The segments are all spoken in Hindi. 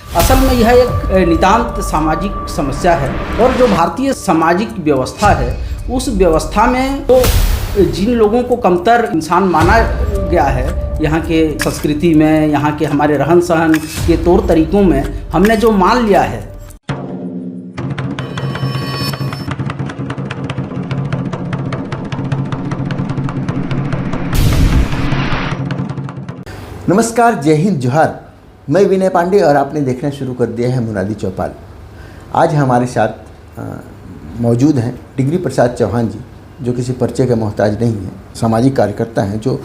असल में यह एक नितांत सामाजिक समस्या है और जो भारतीय सामाजिक व्यवस्था है उस व्यवस्था में तो जिन लोगों को कमतर इंसान माना गया है, यहाँ के संस्कृति में, यहाँ के हमारे रहन सहन के तौर तरीक़ों में हमने जो मान लिया है। नमस्कार, जय हिंद, जोहार। मैं विनय पांडे और आपने देखना शुरू कर दिया है मुनादी चौपाल। आज हमारे साथ मौजूद हैं डिग्री प्रसाद चौहान जी, जो किसी परिचय के मोहताज नहीं हैं। सामाजिक कार्यकर्ता हैं जो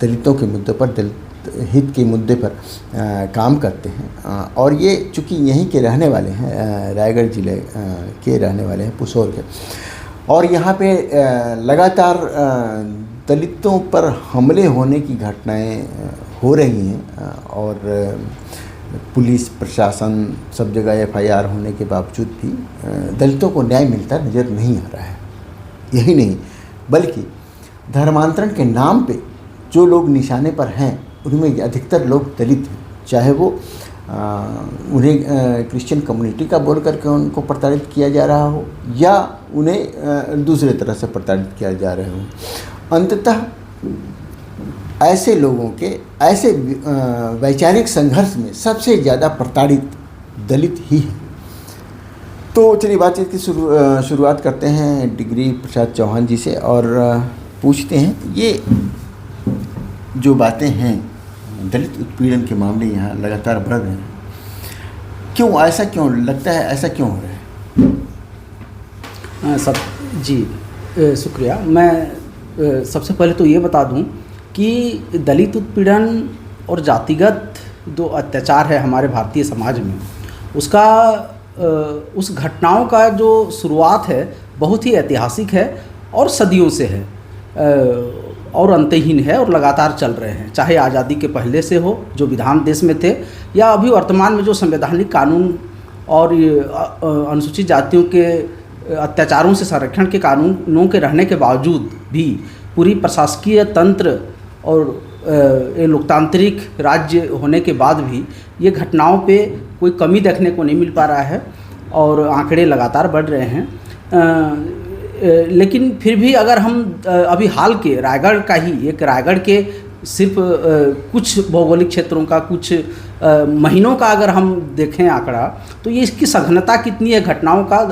दलितों के मुद्दे पर, दलित हित के मुद्दे पर काम करते हैं। और ये चूँकि यहीं के रहने वाले हैं, रायगढ़ ज़िले के रहने वाले हैं, पुसौर के, और यहाँ पे लगातार दलितों पर हमले होने की घटनाएं हो रही हैं और पुलिस प्रशासन सब जगह FIR होने के बावजूद भी दलितों को न्याय मिलता नज़र नहीं आ रहा है। यही नहीं बल्कि धर्मांतरण के नाम पे जो लोग निशाने पर हैं उनमें अधिकतर लोग दलित हैं, चाहे वो उन्हें क्रिश्चियन कम्युनिटी का बोल करके उनको प्रताड़ित किया जा रहा हो या उन्हें दूसरे तरह से प्रताड़ित किया जा रहा हो। अंततः ऐसे लोगों के ऐसे वैचारिक संघर्ष में सबसे ज़्यादा प्रताड़ित दलित ही है। तो चलिए बातचीत की शुरुआत करते हैं डिग्री प्रसाद चौहान जी से और पूछते हैं, ये जो बातें हैं दलित उत्पीड़न के मामले यहाँ लगातार बढ़ रहे हैं, क्यों, ऐसा क्यों लगता है, ऐसा क्यों हो रहा है? शुक्रिया। मैं सबसे पहले तो ये बता दूं कि दलित उत्पीड़न और जातिगत जो अत्याचार है हमारे भारतीय समाज में, उसका उस घटनाओं का जो शुरुआत है बहुत ही ऐतिहासिक है और सदियों से है और अंतहीन है और लगातार चल रहे हैं। चाहे आज़ादी के पहले से हो, जो विधान देश में थे, या अभी वर्तमान में जो संवैधानिक कानून और अनुसूचित जातियों के अत्याचारों से संरक्षण के कानूनों के रहने के बावजूद भी पूरी प्रशासकीय तंत्र और लोकतांत्रिक राज्य होने के बाद भी ये घटनाओं पे कोई कमी देखने को नहीं मिल पा रहा है और आंकड़े लगातार बढ़ रहे हैं। लेकिन फिर भी अगर हम अभी हाल के रायगढ़ का ही, एक रायगढ़ के सिर्फ कुछ भौगोलिक क्षेत्रों का, कुछ महीनों का अगर हम देखें आंकड़ा, तो ये इसकी सघनता कितनी है घटनाओं का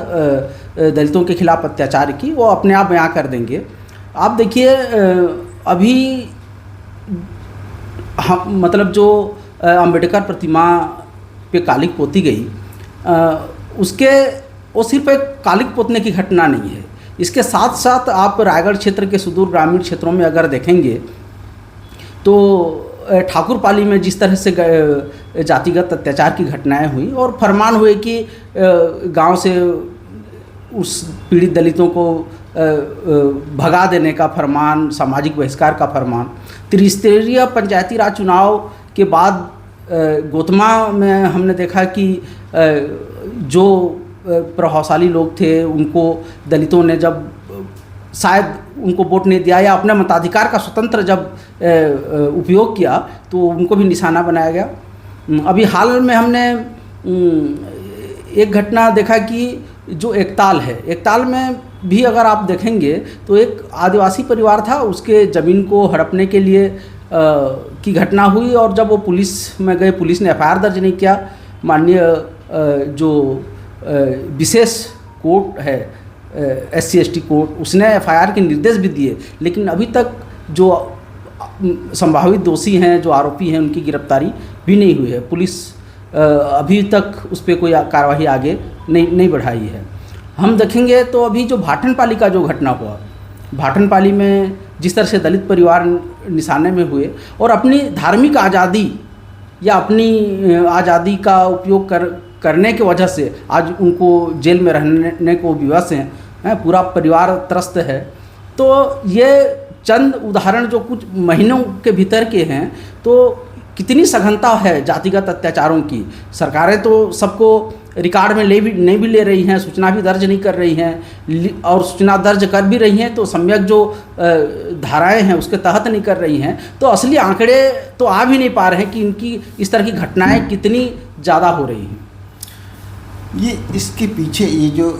दलितों के खिलाफ अत्याचार की, वो अपने आप बयां कर देंगे। आप देखिए, अभी हम मतलब जो अंबेडकर प्रतिमा पे कालिक पोती गई, वो सिर्फ एक कालिक पोतने की घटना नहीं है। इसके साथ साथ आप रायगढ़ क्षेत्र के सुदूर ग्रामीण क्षेत्रों में अगर देखेंगे तो ठाकुरपाली में जिस तरह से जातिगत अत्याचार की घटनाएं हुई और फरमान हुए कि गांव से उस पीड़ित दलितों को भगा देने का फरमान, सामाजिक बहिष्कार का फरमान। त्रिस्तरीय पंचायती राज चुनाव के बाद गोतमा में हमने देखा कि जो प्रभावशाली लोग थे उनको दलितों ने जब शायद उनको वोट नहीं दिया या अपने मताधिकार का स्वतंत्र जब उपयोग किया तो उनको भी निशाना बनाया गया। अभी हाल में हमने एक घटना देखा कि जो एकताल है, एकताल में भी अगर आप देखेंगे तो एक आदिवासी परिवार था, उसके ज़मीन को हड़पने के लिए की घटना हुई और जब वो पुलिस में गए, पुलिस ने FIR दर्ज नहीं किया। माननीय जो विशेष कोर्ट है SC ST कोर्ट, उसने FIR के निर्देश भी दिए, लेकिन अभी तक जो संभावित दोषी हैं, जो आरोपी हैं, उनकी गिरफ्तारी भी नहीं हुई है। पुलिस अभी तक उस पर कोई कार्रवाई आगे नहीं बढ़ाई है। हम देखेंगे तो अभी जो भाटनपाली का जो घटना हुआ, भाटनपाली में जिस तरह से दलित परिवार निशाने में हुए और अपनी धार्मिक आज़ादी या अपनी आज़ादी का उपयोग करने की वजह से आज उनको जेल में रहने को विवश हैं, पूरा परिवार त्रस्त है। तो ये चंद उदाहरण जो कुछ महीनों के भीतर के हैं, तो कितनी सघनता है जातिगत अत्याचारों की। सरकारें तो सबको रिकॉर्ड में नहीं भी ले रही हैं, सूचना भी दर्ज नहीं कर रही हैं, और सूचना दर्ज कर भी रही हैं तो सम्यक जो धाराएं हैं उसके तहत नहीं कर रही हैं, तो असली आंकड़े तो आ भी नहीं पा रहे हैं कि इनकी इस तरह की घटनाएं कितनी ज़्यादा हो रही हैं। ये इसके पीछे ये जो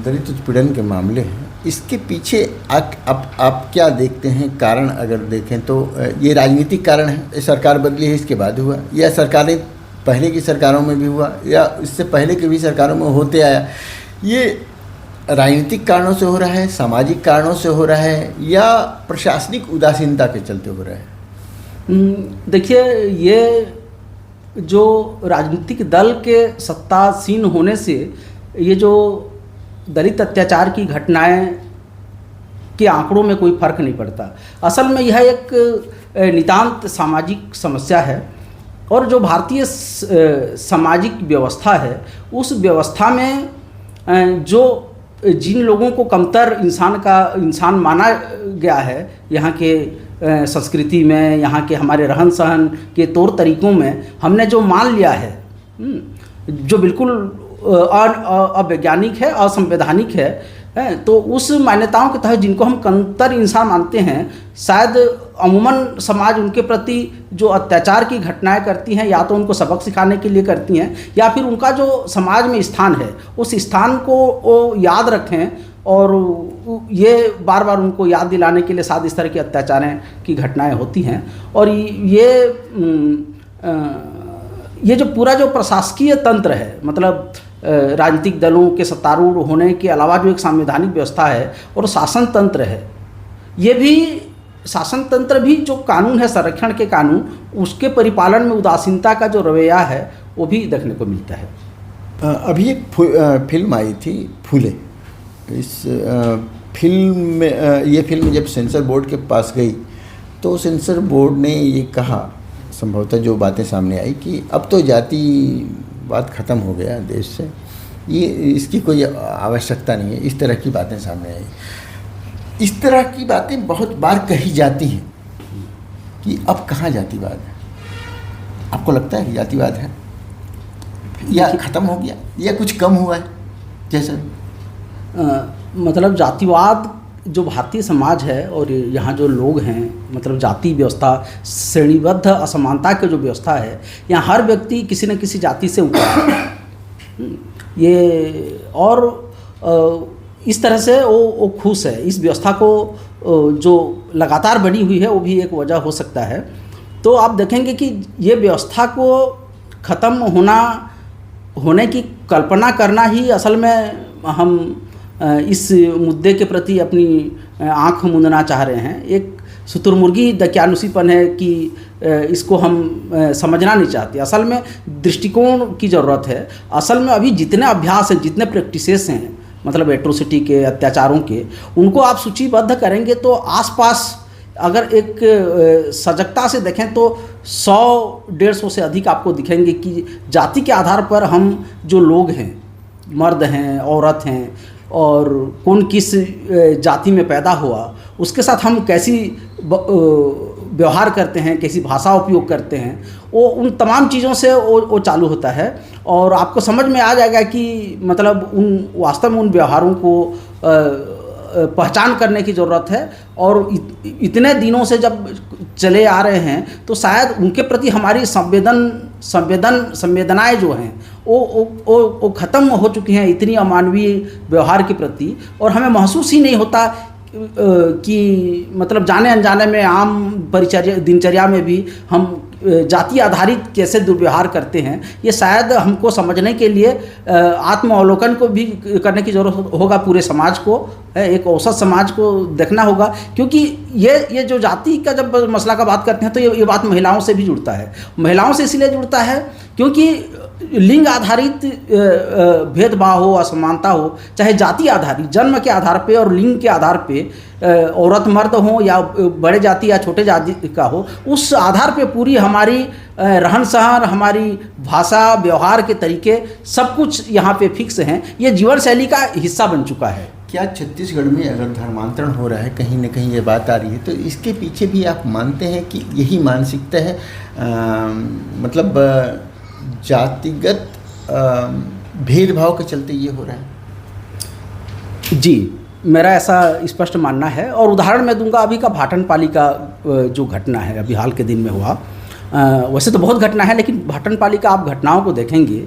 दलित उत्पीड़न के मामले हैं, इसके पीछे आप क्या देखते हैं कारण? अगर देखें तो ये राजनीतिक कारण है, सरकार बदली है इसके बाद हुआ, या सरकारें पहले की सरकारों में भी हुआ, या इससे पहले की भी सरकारों में होते आया? ये राजनीतिक कारणों से हो रहा है, सामाजिक कारणों से हो रहा है, या प्रशासनिक उदासीनता के चलते हो रहा है? देखिए, ये जो राजनीतिक दल के सत्तासीन होने से ये जो दलित अत्याचार की घटनाएं के आंकड़ों में कोई फर्क नहीं पड़ता। असल में यह एक नितांत सामाजिक समस्या है, और जो भारतीय सामाजिक व्यवस्था है उस व्यवस्था में जो जिन लोगों को कमतर इंसान माना गया है, यहाँ के संस्कृति में, यहाँ के हमारे रहन सहन के तौर तरीक़ों में हमने जो मान लिया है, जो बिल्कुल अवैज्ञानिक है, असंवैधानिक है, तो उस मान्यताओं के तहत जिनको हम कमतर इंसान मानते हैं, शायद अमूमन समाज उनके प्रति जो अत्याचार की घटनाएं करती हैं या तो उनको सबक सिखाने के लिए करती हैं, या फिर उनका जो समाज में स्थान है उस स्थान को वो याद रखें, और ये बार बार उनको याद दिलाने के लिए शायद इस तरह के अत्याचारें की घटनाएं होती हैं। और ये जो पूरा जो प्रशासकीय तंत्र है, मतलब राजनीतिक दलों के सत्तारूढ़ होने के अलावा जो एक संवैधानिक व्यवस्था है और शासन तंत्र है, ये भी शासन तंत्र भी जो कानून है, संरक्षण के कानून, उसके परिपालन में उदासीनता का जो रवैया है वो भी देखने को मिलता है। अभी एक फिल्म आई थी फूले, इस फिल्म में ये फिल्म जब सेंसर बोर्ड के पास गई तो सेंसर बोर्ड ने ये कहा, संभवतः जो बातें सामने आई, कि अब तो जातिवाद ख़त्म हो गया देश से, ये इसकी कोई आवश्यकता नहीं है, इस तरह की बातें सामने आई। इस तरह की बातें बहुत बार कही जाती हैं कि अब कहाँ जातिवाद है? आपको लगता है कि जातिवाद है, या ख़त्म हो गया, या कुछ कम हुआ है? जैसा मतलब जातिवाद जो भारतीय समाज है और यहाँ जो लोग हैं, मतलब जाति व्यवस्था, श्रेणीबद्ध असमानता की जो व्यवस्था है, यहाँ हर व्यक्ति किसी न किसी जाति से ऊपर है। ये और इस तरह से वो खुश है। इस व्यवस्था को जो लगातार बढ़ी हुई है वो भी एक वजह हो सकता है। तो आप देखेंगे कि ये व्यवस्था को ख़त्म होने की कल्पना करना ही असल में हम इस मुद्दे के प्रति अपनी आँख मूंदना चाह रहे हैं। एक शुतुरमुर्गी दकियानुसीपन है कि इसको हम समझना नहीं चाहते। असल में दृष्टिकोण की ज़रूरत है। असल में अभी जितने अभ्यास हैं, जितने प्रैक्टिसेस हैं, मतलब एट्रोसिटी के, अत्याचारों के, उनको आप सूचीबद्ध करेंगे तो आसपास अगर एक सजगता से देखें तो 100-150 से अधिक आपको दिखेंगे कि जाति के आधार पर हम जो लोग हैं, मर्द हैं, औरत हैं, और कौन किस जाति में पैदा हुआ, उसके साथ हम कैसी व्यवहार करते हैं, कैसी भाषा उपयोग करते हैं, वो उन तमाम चीज़ों से वो चालू होता है। और आपको समझ में आ जाएगा कि मतलब वास्तव में उन व्यवहारों को पहचान करने की ज़रूरत है। और इतने दिनों से जब चले आ रहे हैं तो शायद उनके प्रति हमारी संवेदनाएं जो हैं वो ख़त्म हो चुकी हैं, इतनी अमानवीय व्यवहार के प्रति। और हमें महसूस ही नहीं होता कि मतलब जाने अनजाने में आम दिनचर्या में भी हम जाति आधारित कैसे दुर्व्यवहार करते हैं। ये शायद हमको समझने के लिए आत्मावलोकन को भी करने की ज़रूरत होगा। पूरे समाज को, एक औसत समाज को देखना होगा, क्योंकि ये जो जाति का जब मसला का बात करते हैं तो ये बात महिलाओं से भी जुड़ता है। महिलाओं से इसलिए जुड़ता है क्योंकि लिंग आधारित भेदभाव हो, असमानता हो, चाहे जाति आधारित, जन्म के आधार पे और लिंग के आधार पे, औरत मर्द हो या बड़े जाति या छोटे जाति का हो, उस आधार पे पूरी हमारी रहन सहन, हमारी भाषा, व्यवहार के तरीके, सब कुछ यहाँ पे फिक्स हैं। ये जीवन शैली का हिस्सा बन चुका है। क्या छत्तीसगढ़ में अगर धर्मांतरण हो रहा है, कहीं ना कहीं ये बात आ रही है, तो इसके पीछे भी आप मानते हैं कि यही मानसिकता है? मतलब जातिगत भेदभाव के चलते ये हो रहा है? जी, मेरा ऐसा स्पष्ट मानना है। और उदाहरण मैं दूंगा अभी का भाटनपाली का जो घटना है, अभी हाल के दिन में हुआ। वैसे तो बहुत घटना है, लेकिन भाटनपाली का आप घटनाओं को देखेंगे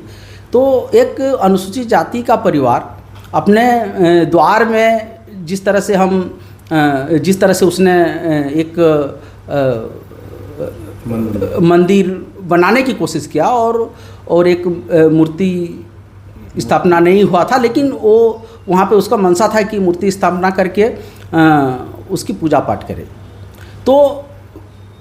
तो एक अनुसूचित जाति का परिवार अपने द्वार में जिस तरह से उसने एक मंदिर बनाने की कोशिश किया और एक मूर्ति स्थापना नहीं हुआ था, लेकिन वो वहाँ पे उसका मनसा था कि मूर्ति स्थापना करके उसकी पूजा पाठ करे। तो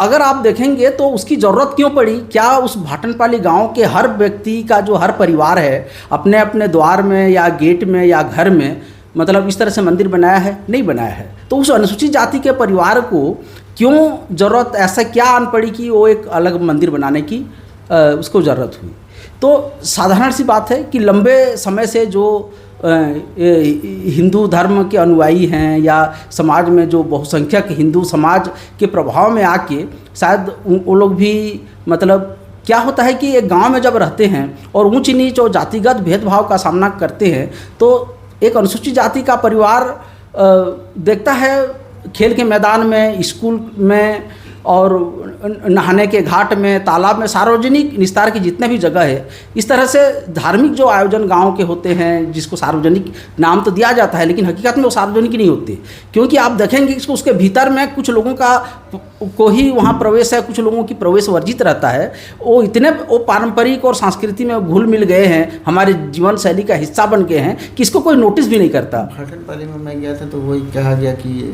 अगर आप देखेंगे तो उसकी ज़रूरत क्यों पड़ी? क्या उस भाटनपाली गांव के हर व्यक्ति का जो हर परिवार है अपने अपने द्वार में या गेट में या घर में मतलब इस तरह से मंदिर बनाया है? नहीं बनाया है। तो उस अनुसूचित जाति के परिवार को क्यों ज़रूरत, ऐसा क्या आन पड़ी कि वो एक अलग मंदिर बनाने की उसको ज़रूरत हुई? तो साधारण सी बात है कि लंबे समय से जो हिंदू धर्म के अनुयायी हैं या समाज में जो बहुसंख्यक हिंदू समाज के प्रभाव में आके शायद वो लोग भी मतलब क्या होता है कि एक गांव में जब रहते हैं और ऊंच नीच और जातिगत भेदभाव का सामना करते हैं तो एक अनुसूचित जाति का परिवार देखता है खेल के मैदान में, स्कूल में और नहाने के घाट में, तालाब में, सार्वजनिक निस्तार की जितने भी जगह है, इस तरह से धार्मिक जो आयोजन गांव के होते हैं जिसको सार्वजनिक नाम तो दिया जाता है लेकिन हकीकत में वो सार्वजनिक नहीं होते, क्योंकि आप देखेंगे कि उसके भीतर में कुछ लोगों का को ही वहाँ प्रवेश है, कुछ लोगों की प्रवेश वर्जित रहता है। वो पारंपरिक और संस्कृति में घुल मिल गए हैं, हमारे जीवन शैली का हिस्सा बन गए हैं कि इसको कोई नोटिस भी नहीं करता। भाटनपाली में मैं गया था तो वही कहा गया कि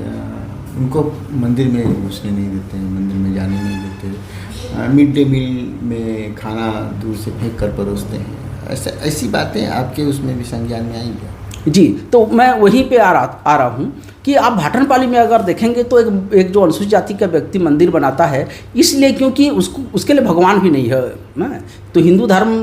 उनको मंदिर में घुसने नहीं देते हैं, मंदिर में जाने नहीं देते, मिड डे मील में खाना दूर से फेंक कर परोसते हैं। ऐसी बातें आपके उसमें भी संज्ञान में आएंगी? जी, तो मैं वहीं पे आ रहा हूँ कि आप भाटनपाली में अगर देखेंगे तो एक जो अनुसूचित जाति का व्यक्ति मंदिर बनाता है इसलिए क्योंकि उसके लिए भगवान भी नहीं है ना। तो हिंदू धर्म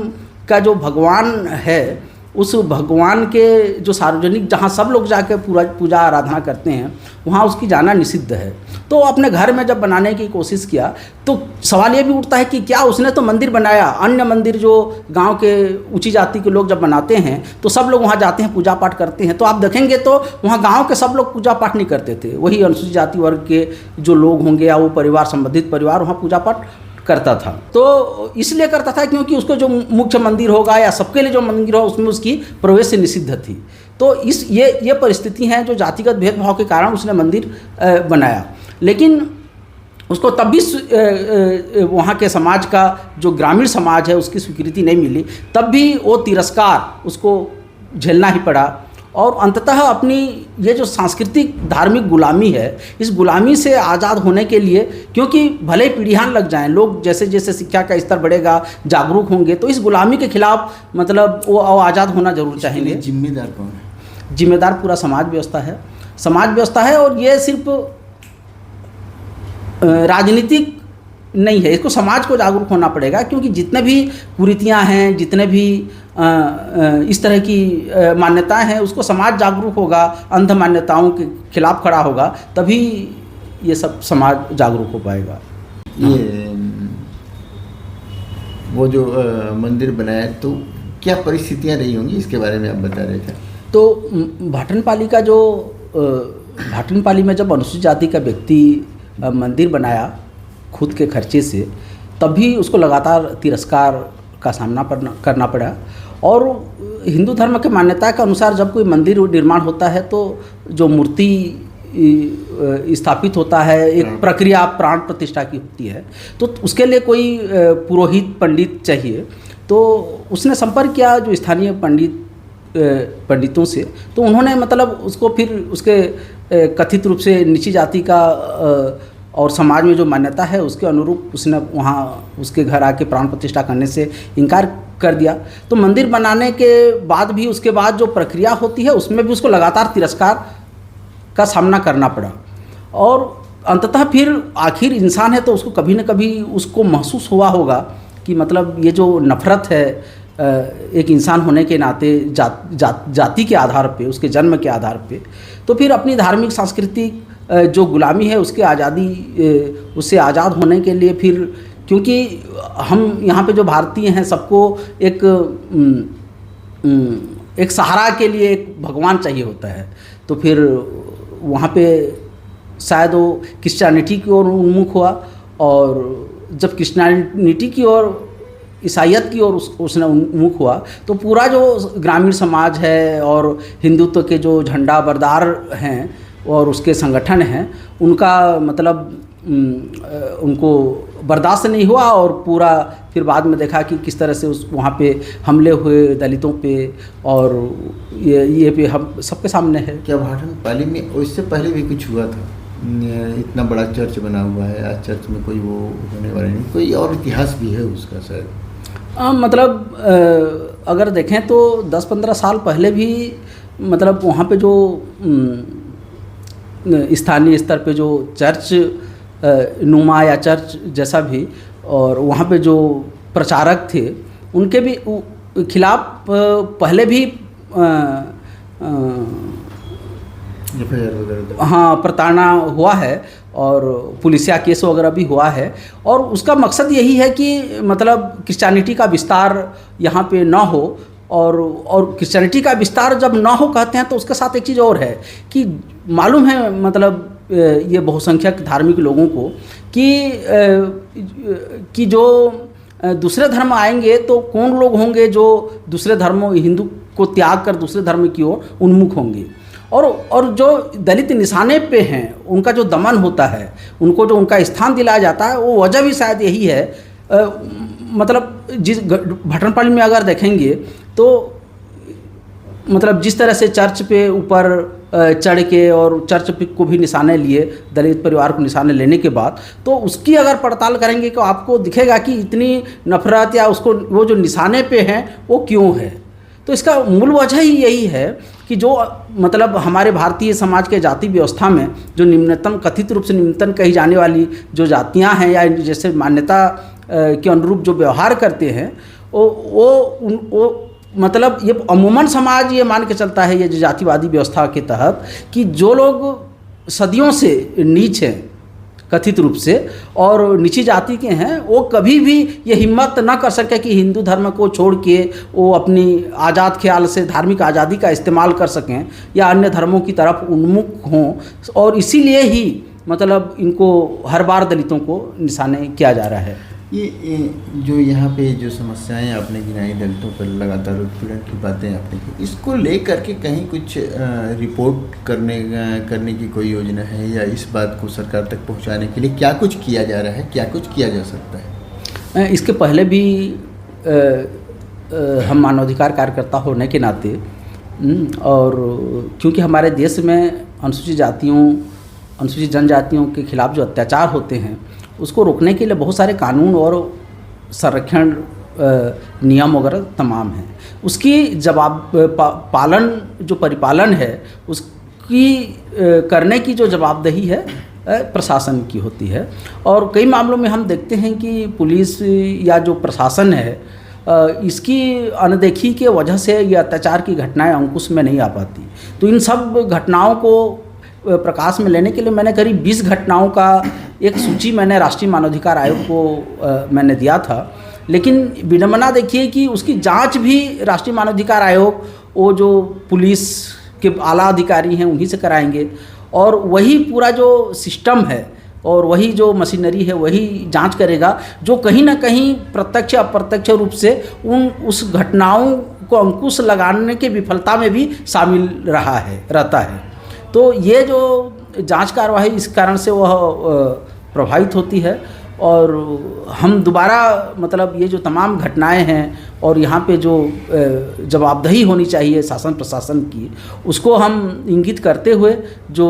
का जो भगवान है उस भगवान के जो सार्वजनिक जहाँ सब लोग जाके पूजा आराधना करते हैं वहाँ उसकी जाना निषिद्ध है। तो अपने घर में जब बनाने की कोशिश किया तो सवाल ये भी उठता है कि क्या उसने तो मंदिर बनाया, अन्य मंदिर जो गांव के ऊंची जाति के लोग जब बनाते हैं तो सब लोग वहाँ जाते हैं, पूजा पाठ करते हैं। तो आप देखेंगे तो वहाँ गाँव के सब लोग पूजा पाठ नहीं करते थे, वही अनुसूचित जाति वर्ग के जो लोग होंगे या वो परिवार, संबंधित परिवार वहाँ पूजा पाठ करता था। तो इसलिए करता था क्योंकि उसको जो मुख्य मंदिर होगा या सबके लिए जो मंदिर हो उसमें उसकी प्रवेश निषिद्ध थी। तो ये परिस्थिति हैं जो जातिगत भेदभाव के कारण उसने मंदिर बनाया, लेकिन उसको तब भी वहाँ के समाज का जो ग्रामीण समाज है उसकी स्वीकृति नहीं मिली, तब भी वो तिरस्कार उसको झेलना ही पड़ा। और अंततः अपनी ये जो सांस्कृतिक धार्मिक गुलामी है इस गुलामी से आज़ाद होने के लिए, क्योंकि भले ही पीढ़ियाँ लग जाएं, लोग जैसे जैसे शिक्षा का स्तर बढ़ेगा, जागरूक होंगे, तो इस गुलामी के खिलाफ मतलब वो आज़ाद होना जरूर चाहेंगे। जिम्मेदार कौन है? जिम्मेदार पूरा समाज व्यवस्था है। और ये सिर्फ राजनीतिक नहीं है, इसको समाज को जागरूक होना पड़ेगा, क्योंकि जितने भी कुरीतियाँ हैं, जितने भी इस तरह की मान्यताएं हैं उसको समाज जागरूक होगा, अंध मान्यताओं के खिलाफ खड़ा होगा, तभी ये सब समाज जागरूक हो पाएगा। ये वो जो मंदिर बनाया तो क्या परिस्थितियां रही होंगी इसके बारे में आप बता रहे थे? तो भाटनपाली में जब अनुसूचित जाति का व्यक्ति मंदिर बनाया खुद के खर्चे से, तभी उसको लगातार तिरस्कार का सामना करना पड़ा। और हिंदू धर्म के मान्यता के अनुसार जब कोई मंदिर निर्माण होता है तो जो मूर्ति स्थापित होता है एक प्रक्रिया प्राण प्रतिष्ठा की होती है, तो उसके लिए कोई पुरोहित पंडित चाहिए। तो उसने संपर्क किया जो स्थानीय पंडितों से, तो उन्होंने मतलब उसको फिर उसके कथित रूप से नीची जाति का और समाज में जो मान्यता है उसके अनुरूप उसने वहाँ उसके घर आके प्राण प्रतिष्ठा करने से इनकार कर दिया। तो मंदिर बनाने के बाद भी उसके बाद जो प्रक्रिया होती है उसमें भी उसको लगातार तिरस्कार का सामना करना पड़ा। और अंततः फिर आखिर इंसान है तो उसको कभी न कभी उसको महसूस हुआ होगा कि मतलब ये जो नफ़रत है एक इंसान होने के नाते जाति के आधार पे, उसके जन्म के आधार पे, तो फिर अपनी धार्मिक सांस्कृतिक जो गुलामी है उसके उससे आज़ाद होने के लिए फिर, क्योंकि हम यहाँ पे जो भारतीय हैं सबको एक एक सहारा के लिए एक भगवान चाहिए होता है। तो फिर वहाँ पे शायद वो क्रिश्चियनिटी की ओर उन्मुख हुआ, और जब क्रिश्चियनिटी की ओर, ईसाईयत की ओर उसने उन्मुख हुआ, तो पूरा जो ग्रामीण समाज है और हिंदुत्व के जो झंडा बरदार हैं और उसके संगठन हैं, उनका मतलब उनको बर्दाश्त नहीं हुआ, और पूरा फिर बाद में देखा कि किस तरह से उस वहाँ पे हमले हुए दलितों पे, और ये पे हम सबके सामने है। क्या भाटनपाली में उससे पहले भी कुछ हुआ था? इतना बड़ा चर्च बना हुआ है, आज चर्च में कोई वो होने वाला नहीं, कोई और इतिहास भी है उसका शायद? मतलब अगर देखें तो 10-15 साल पहले भी मतलब वहाँ पे जो स्थानीय स्तर पे जो चर्च नुमा या चर्च जैसा भी, और वहाँ पे जो प्रचारक थे उनके भी खिलाफ पहले भी हाँ प्रताड़ना हुआ है, और पुलिसिया केस वगैरह भी हुआ है। और उसका मकसद यही है कि मतलब क्रिश्चियनिटी का विस्तार यहाँ पे ना हो, और क्रिश्चियनिटी का विस्तार जब ना हो कहते हैं तो उसके साथ एक चीज़ और है कि मालूम है मतलब ये बहुसंख्यक धार्मिक लोगों को कि जो दूसरे धर्म आएंगे तो कौन लोग होंगे जो दूसरे धर्मों, हिंदू को त्याग कर दूसरे धर्म की ओर उन्मुख होंगे, और जो दलित निशाने पे हैं उनका जो दमन होता है, उनको जो उनका स्थान दिलाया जाता है, वो वजह भी शायद यही है। मतलब जिस भटनपाली में अगर देखेंगे तो मतलब जिस तरह से चर्च पे ऊपर चढ़ के और चर्च को भी निशाने लिए, दलित परिवार को निशाने लेने के बाद, तो उसकी अगर पड़ताल करेंगे तो आपको दिखेगा कि इतनी नफरत या उसको वो जो निशाने पे हैं वो क्यों है। तो इसका मूल वजह ही यही है कि जो मतलब हमारे भारतीय समाज के जाति व्यवस्था में जो निम्नतम, कथित रूप से निम्नतम कही जाने वाली जो जातियां हैं या जैसे मान्यता के अनुरूप जो व्यवहार करते हैं, वो मतलब ये अमूमन समाज ये मान के चलता है, ये जो जातिवादी व्यवस्था के तहत, कि जो लोग सदियों से नीच हैं कथित रूप से और नीची जाति के हैं, वो कभी भी ये हिम्मत न कर सके कि हिंदू धर्म को छोड़ के वो अपनी आज़ाद ख्याल से धार्मिक आज़ादी का इस्तेमाल कर सकें या अन्य धर्मों की तरफ उन्मुख हों। और इसीलिए ही मतलब इनको हर बार दलितों को निशाने किया जा रहा है। ये जो यहाँ पे जो समस्याएं आपने गिनाई, दलितों पर लगातार उत्पीड़न की बातें आपने की, इसको लेकर के कहीं कुछ रिपोर्ट करने की कोई योजना है, या इस बात को सरकार तक पहुँचाने के लिए क्या कुछ किया जा रहा है, क्या कुछ किया जा सकता है? इसके पहले भी हम मानवाधिकार कार्यकर्ता होने के नाते और क्योंकि हमारे देश में अनुसूचित जातियों, अनुसूचित जनजातियों के खिलाफ जो अत्याचार होते हैं उसको रोकने के लिए बहुत सारे कानून और संरक्षण नियम वगैरह तमाम हैं। उसकी पालन जो परिपालन है उसकी करने की जो जवाबदेही है प्रशासन की होती है। और कई मामलों में हम देखते हैं कि पुलिस या जो प्रशासन है इसकी अनदेखी के वजह से ये अत्याचार की घटनाएं अंकुश में नहीं आ पाती। तो इन सब घटनाओं को प्रकाश में लेने के लिए मैंने करीब 20 घटनाओं का एक सूची मैंने राष्ट्रीय मानवाधिकार आयोग को मैंने दिया था। लेकिन विडंबना देखिए कि उसकी जांच भी राष्ट्रीय मानवाधिकार आयोग, वो जो पुलिस के आला अधिकारी हैं उन्हीं से कराएंगे, और वही पूरा जो सिस्टम है और वही जो मशीनरी है वही जांच करेगा, जो कहीं ना कहीं प्रत्यक्ष अप्रत्यक्ष रूप से उस घटनाओं को अंकुश लगाने के विफलता में भी शामिल रहता है। तो ये जो जांच कार्रवाई इस कारण से वह प्रभावित होती है। और हम दोबारा मतलब ये जो तमाम घटनाएं हैं और यहाँ पे जो जवाबदेही होनी चाहिए शासन प्रशासन की, उसको हम इंगित करते हुए जो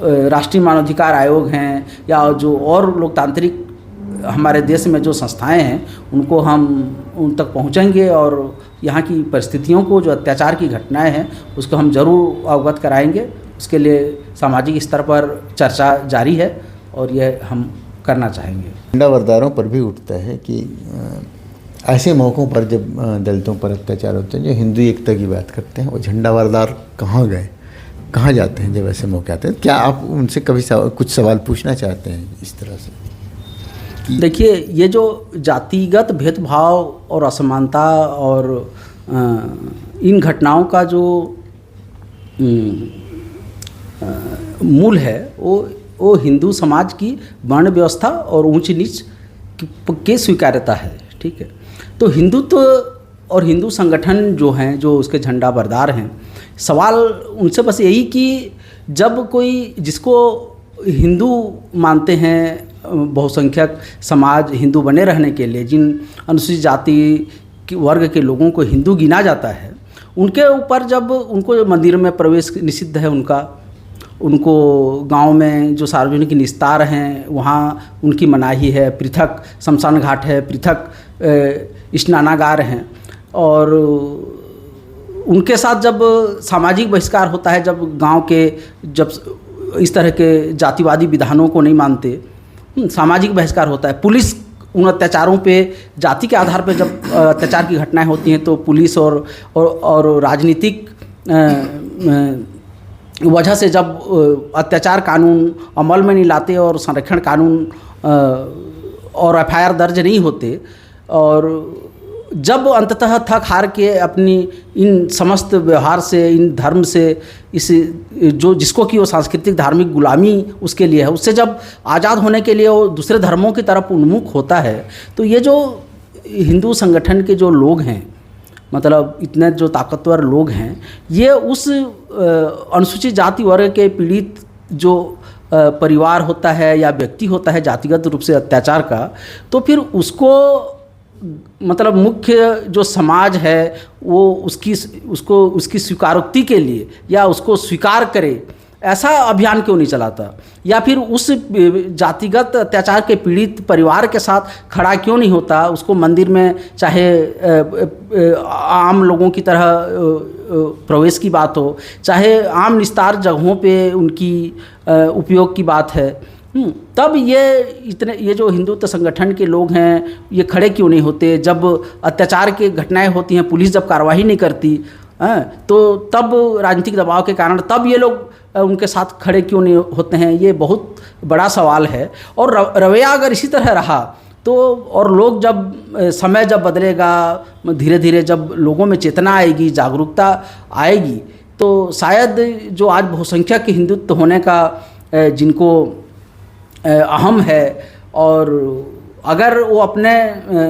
राष्ट्रीय मानवाधिकार आयोग हैं या जो और लोकतांत्रिक हमारे देश में जो संस्थाएं हैं उनको हम उन तक पहुँचेंगे और यहाँ की परिस्थितियों को, जो अत्याचार की घटनाएं हैं उसको हम ज़रूर अवगत कराएंगे। उसके लिए सामाजिक स्तर पर चर्चा जारी है और ये हम करना चाहेंगे। झंडा बरदारों पर भी उठता है कि ऐसे मौक़ों पर जब दलितों पर अत्याचार होते हैं, जो हिंदू एकता की बात करते हैं, वो झंडा बरदार कहाँ गए, कहाँ जाते हैं जब ऐसे मौके आते हैं? क्या आप उनसे कभी कुछ सवाल पूछना चाहते हैं इस तरह से? देखिए, ये जो जातिगत भेदभाव और असमानता और इन घटनाओं का जो मूल है वो हिंदू समाज की वर्ण व्यवस्था और ऊंच नीच के स्वीकार्यता है। ठीक है, तो हिंदुत्व और हिंदू संगठन जो हैं, जो उसके झंडा बरदार हैं, सवाल उनसे बस यही कि जब कोई जिसको हिंदू मानते हैं, बहुसंख्यक समाज हिंदू बने रहने के लिए जिन अनुसूचित जाति की वर्ग के लोगों को हिंदू गिना जाता है, उनके ऊपर जब उनको मंदिर में प्रवेश निषिद्ध है, उनको गांव में जो सार्वजनिक निस्तार हैं वहाँ उनकी मनाही है, पृथक शमशान घाट है, पृथक स्नानागार हैं, और उनके साथ जब सामाजिक बहिष्कार होता है, जब गांव के जब इस तरह के जातिवादी विधानों को नहीं मानते, सामाजिक बहिष्कार होता है। पुलिस उन अत्याचारों पे जाति के आधार पर जब अत्याचार की घटनाएं होती हैं तो पुलिस और राजनीतिक वजह से जब अत्याचार कानून अमल में नहीं लाते और संरक्षण कानून और एफआईआर दर्ज नहीं होते, और जब अंततः थक हार के अपनी इन समस्त व्यवहार से, इन धर्म से, इस जिसको कि वो सांस्कृतिक धार्मिक गुलामी उसके लिए है, उससे जब आज़ाद होने के लिए वो दूसरे धर्मों की तरफ उन्मुख होता है, तो ये जो हिंदू संगठन के जो लोग हैं, मतलब इतने जो ताकतवर लोग हैं, ये उस अनुसूचित जाति वर्ग के पीड़ित जो परिवार होता है या व्यक्ति होता है जातिगत रूप से अत्याचार का, तो फिर उसको मतलब मुख्य जो समाज है वो उसकी स्वीकारोक्ति के लिए या उसको स्वीकार करे, ऐसा अभियान क्यों नहीं चलाता, या फिर उस जातिगत अत्याचार के पीड़ित परिवार के साथ खड़ा क्यों नहीं होता, उसको मंदिर में चाहे आम लोगों की तरह प्रवेश की बात हो, चाहे आम निस्तार जगहों पे उनकी उपयोग की बात है, तब ये जो हिंदुत्व संगठन के लोग हैं ये खड़े क्यों नहीं होते। जब अत्याचार की घटनाएं होती हैं, पुलिस जब कार्रवाई नहीं करती, तो तब राजनीतिक दबाव के कारण तब ये लोग उनके साथ खड़े क्यों नहीं होते हैं, ये बहुत बड़ा सवाल है। और रवैया अगर इसी तरह रहा तो, और लोग जब समय जब बदलेगा, धीरे धीरे जब लोगों में चेतना आएगी, जागरूकता आएगी, तो शायद जो आज बहुसंख्यक हिंदुत्व होने का जिनको अहम है, और अगर वो अपने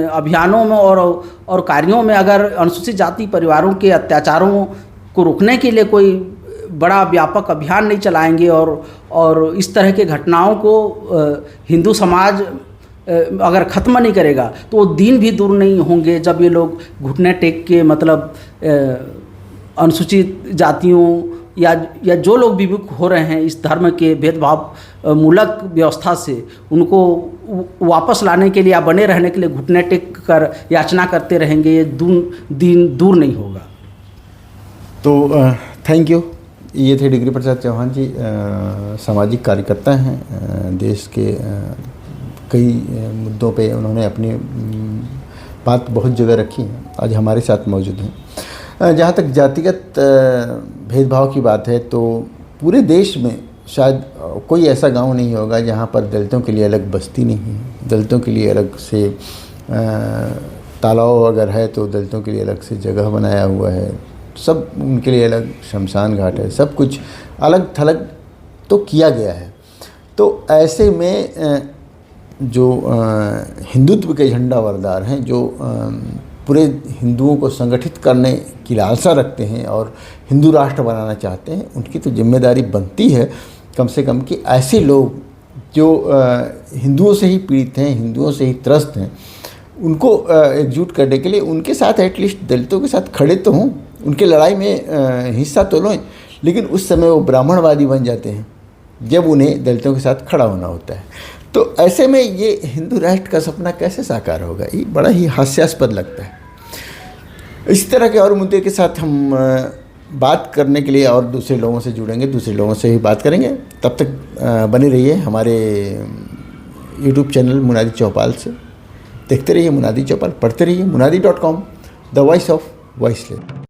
अभियानों में और कार्यों में अगर अनुसूचित जाति परिवारों के अत्याचारों को रोकने के लिए कोई बड़ा व्यापक अभियान नहीं चलाएंगे और इस तरह के घटनाओं को हिंदू समाज अगर ख़त्म नहीं करेगा, तो वो दिन भी दूर नहीं होंगे जब ये लोग घुटने टेक के, मतलब अनुसूचित जातियों या जो लोग विमुख हो रहे हैं इस धर्म के भेदभाव मूलक व्यवस्था से, उनको वापस लाने के लिए या बने रहने के लिए घुटने टेक कर याचना करते रहेंगे, ये दिन दूर नहीं होगा। तो थैंक यू। ये थे डिग्री प्रसाद चौहान जी, सामाजिक कार्यकर्ता हैं। देश के कई मुद्दों पे उन्होंने अपनी बात बहुत जगह रखी है, आज हमारे साथ मौजूद हैं। जहाँ तक जातिगत भेदभाव की बात है, तो पूरे देश में शायद कोई ऐसा गांव नहीं होगा जहाँ पर दलितों के लिए अलग बस्ती नहीं है, दलितों के लिए अलग से तालाब अगर है तो दलितों के लिए अलग से जगह बनाया हुआ है, सब उनके लिए अलग शमशान घाट है, सब कुछ अलग थलग तो किया गया है। तो ऐसे में जो हिंदुत्व के झंडा बरदार हैं, जो पूरे हिंदुओं को संगठित करने की लालसा रखते हैं और हिंदू राष्ट्र बनाना चाहते हैं, उनकी तो जिम्मेदारी बनती है कम से कम कि ऐसे लोग जो हिंदुओं से ही पीड़ित हैं, हिंदुओं से ही त्रस्त हैं, उनको एकजुट करने के लिए उनके साथ एटलीस्ट दलितों के साथ खड़े तो हों, उनके लड़ाई में हिस्सा तो लें। लेकिन उस समय वो ब्राह्मणवादी बन जाते हैं जब उन्हें दलितों के साथ खड़ा होना होता है। तो ऐसे में ये हिंदू राष्ट्र का सपना कैसे साकार होगा, ये बड़ा ही हास्यास्पद लगता है। इस तरह के और मुद्दे के साथ हम बात करने के लिए और दूसरे लोगों से जुड़ेंगे, दूसरे लोगों से ही बात करेंगे। तब तक बने रहिए हमारे YouTube चैनल मुनादी चौपाल से, देखते रहिए मुनादी चौपाल, पढ़ते रहिए munadi.com, the voice of voiceless.